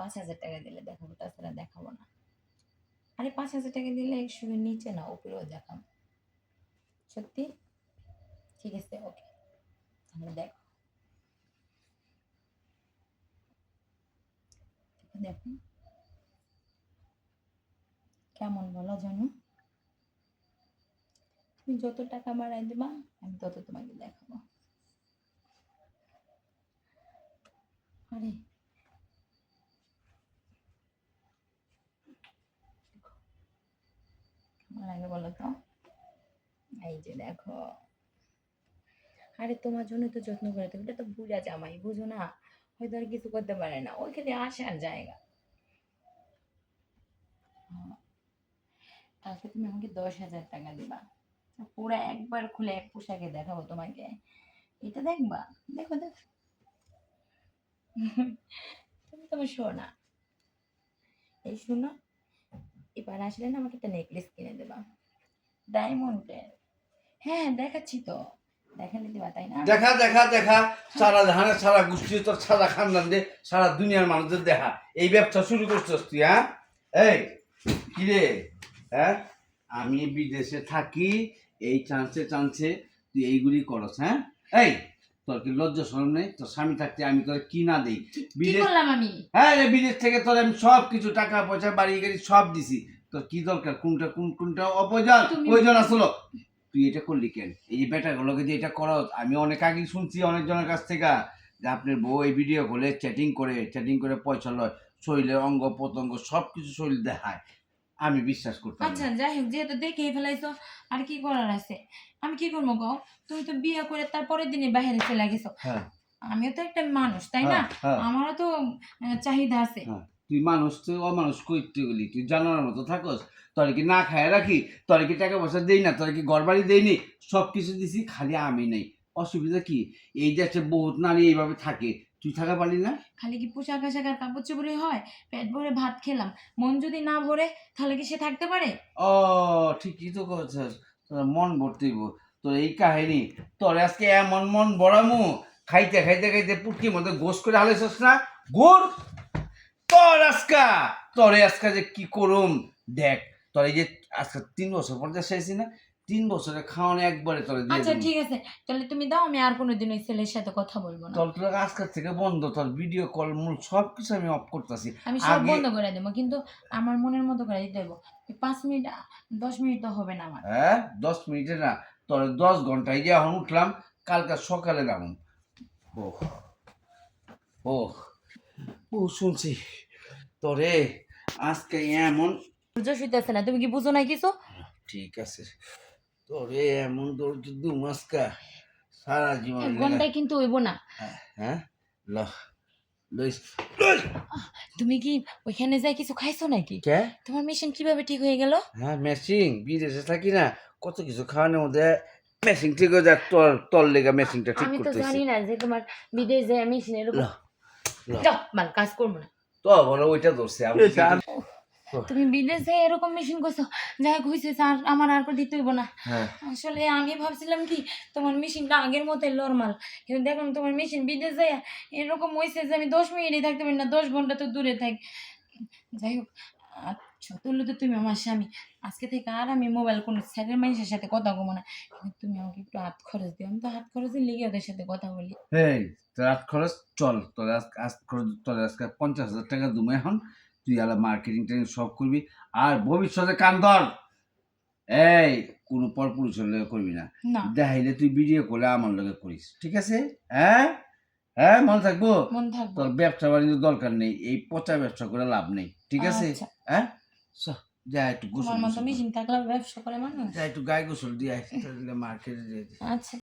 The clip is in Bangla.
5,000 টাকা দিলে দেখাবো, তাছাড়া দেখাবো না। আরে 5,000 টাকা দিলে শুধু নিচে না উপরেও দেখাবো। সত্যি? ঠিক আছে, ওকে, তাহলে দেখো। দেখো কেমন বলো জানো? তুমি যত টাকা বাড়াই দিবা আমি তত তোমাকে দেখাবো। আরে কেমন লাগে বলো তো? এই যে দেখো। আরে তোমার জন্য তো যত্ন করে, তুমি এটা তো বুড়া জামাই, বুঝো না? হয়তো আর কিছু করতে পারে না, ওইখানে আসার জায়গা। কালকে তুমি আমাকে 10,000 টাকা দিবা, পুরো একবার খুলে এক পোশাকে দেখাবো তোমাকে। এটা দেখবা? দেখো দেখো। তুমি তোমার শোনা, এই শোনো, এবার আসলে না আমাকে একটা নেকলেস কিনে দেবা, ডায়মন্ডের। হ্যাঁ দেখাচ্ছি তো, দেখালে দিবা তাই না? দেখা দেখা দেখা সারা ধানের সারা গোষ্ঠী তোর সারা খানদান দে সারা দুনিয়ার মানুষদের দেখা এই ব্যবসা শুরু করছিস তুই, হ্যাঁ? এই কিরে, হ্যাঁ? আমি বিদেশে থাকি, এই চান্সে তুই এইগুলি করস, হ্যাঁ? এই তোর কি লজ্জা শরম নেই? তোর স্বামী থাকতে আমি তোর কি না দিই? কি করলাম আমি? হ্যাঁ রে, বিদেশ থেকে তোর আমি সব কিছু টাকা পয়সা বাড়ি গাড়ি সব দিছি, তোর কি দরকার? কোনটা প্রয়োজন আসলো? তুই এটা করলি কেন? এই যে বেটাগুলোকে যে এটা করো, আমি অনেক আগেই শুনছি অনেকজনের কাছ থেকে যে আপনার বউ এই ভিডিও করলে চ্যাটিং করে পয়সা লয়, শরীরের অঙ্গ প্রত্যঙ্গ সব কিছু শরীর দেখায়। আমি বিশ্বাস করতাম আচ্ছা না। যাই হোক, যেহেতু দেখেই ফেলাইছো, আর কি করার আছে? আমি কি করবো গো? তুমি তো বিয়ে করে তারপরের দিনে বাইরে চলে গেছো। হ্যাঁ আমিও তো একটা মানুষ, তাই না? হ্যাঁ আমারও তো চাহিদা আছে। হ্যাঁ, তুই মানুষ তুই অমানুষ করতে গেলি, তুই জানার মতো থাকস। তোর কি না খায় রাখি? তোর কি টাকা পয়সা দেই না? তোর কি ঘর বাড়ি দেয়নি? সব কিছু দিছি, খালি আমি নেই। অসুবিধা কি? এই দেশে বহুত নারী এইভাবে থাকে, তুই থাকা পারলি না? খালি কি পোশাক আশাক আর কাপড় চোপড়ে হয়? পেট ভরে ভাত খেলাম, মন যদি না ভরে তাহলে কি সে থাকতে পারে? ও ঠিকই তো করছিস, তোর মন ভর্তিব। তোর এই কাহিনী, তোর আজকে এমন মন ভরামু, খাইতে খাইতে খাইতে পুটকির মধ্যে গোস করে হালাইছস না গুড়। তোরে আজকা যে কি করুম দেখ। তোর এই যে আজকে 3 বছর পর দেশে আইছি না, 3 বছরে খাওয়ানো একবারে তোরে দিয়ে আচ্ছা দিবো। ঠিক আছে, তাহলে তুমি দাও, আমি আর কোনোদিন ওই ছেলের সাথে কথা বলবো না। তোর আজকের থেকে বন্ধ, তোর ভিডিও কল মূল সব কিছু আমি অফ করতেছি। আমি সব আগে বন্ধ করে দেবো, কিন্তু আমার মনের মতো করে দিতে দেবো। 5 মিনিট 10 মিনিট তো হবে না আমার। হ্যাঁ 10 মিনিটে না, তোর 10 ঘন্টায় যে এখন উঠলাম, কালকে সকালে নামুন। ওহ ওহ ও শুনছি তোরে আজকে এমন। সূর্য শুইতেছে না, তুমি কি বুঝো না কিছু? ঠিক আছে, তোরে এমন দৌড় দুম আজকা সারা জীবন 1 ঘন্টায় কিন্তু হইব না। হ্যাঁ ল লইস তুমি কি ওইখানে যাই কিছু খাইছো নাকি? কে? তোমার মেশিন কিভাবে ঠিক হয়ে গেল? হ্যাঁ মেশিন, বিদেশে থাকি না, কত কিছু খাওয়ানোর মধ্যে মেশিন ঠিক হয়ে যায়। তোর লেগা মেশিনটা ঠিক আমি তো করতেছি। জানি না যে তোমার বিদেশ যায় মেশিন এরকম। ল ল যাও মাল কাজ করবো না। তো বলো ওইটা ধরছে আমি তুমি বিদেশ যায় এরকম মেশিন করছো, যাই হোক হয়েছে, আর আমার আর করে দিতে হইব না। হ্যাঁ আসলে আমি ভাবছিলাম কি তোমার মেশিনটা আগের মতোই নরমাল, কিন্তু দেখলাম তোমার মেশিন বিদেশ যায় এরকম হয়েছে যে আমি 10 মিনিটই থাকতে পারি না, 10 ঘন্টা তো দূরে থাকি। যাই হোক, আচ্ছা তুললে তো তুমি আমার স্বামী, আজকে থেকে আর আমি মোবাইল কোনো স্যারের মানুষের সাথে কথা বলবো না, কিন্তু তুমি আমাকে একটু হাত খরচ দিও, আমি তো হাত খরচের লিগে ওদের সাথে কথা বলি। এই তোর রাত খরচ চল, তোর আজকে 50,000 টাকা দুমে এখন, তুই আলা মার্কেটিং টেনিং সব করবি। আর ভবিষ্যতে কান ধর, এই কোনো পরপুরুষ হলে করবি না। না দেখাইলে তুই ভিডিও করলে আমার লগে করিস, ঠিক আছে? হ্যাঁ হ্যাঁ মনে থাকবো। মন থাকবো। তোর ব্যবসা বাণিজ্য দরকার নেই, এই পচা ব্যবসা করে লাভ নেই, ঠিক আছে? আচ্ছা, হ্যাঁ যা একটু তোমার গোসল মতো মেশিন থাকলে ব্যবসা করে মানুষ। যা একটু গায়ে গোসল দিয়ে মার্কেটে দিয়ে আচ্ছা।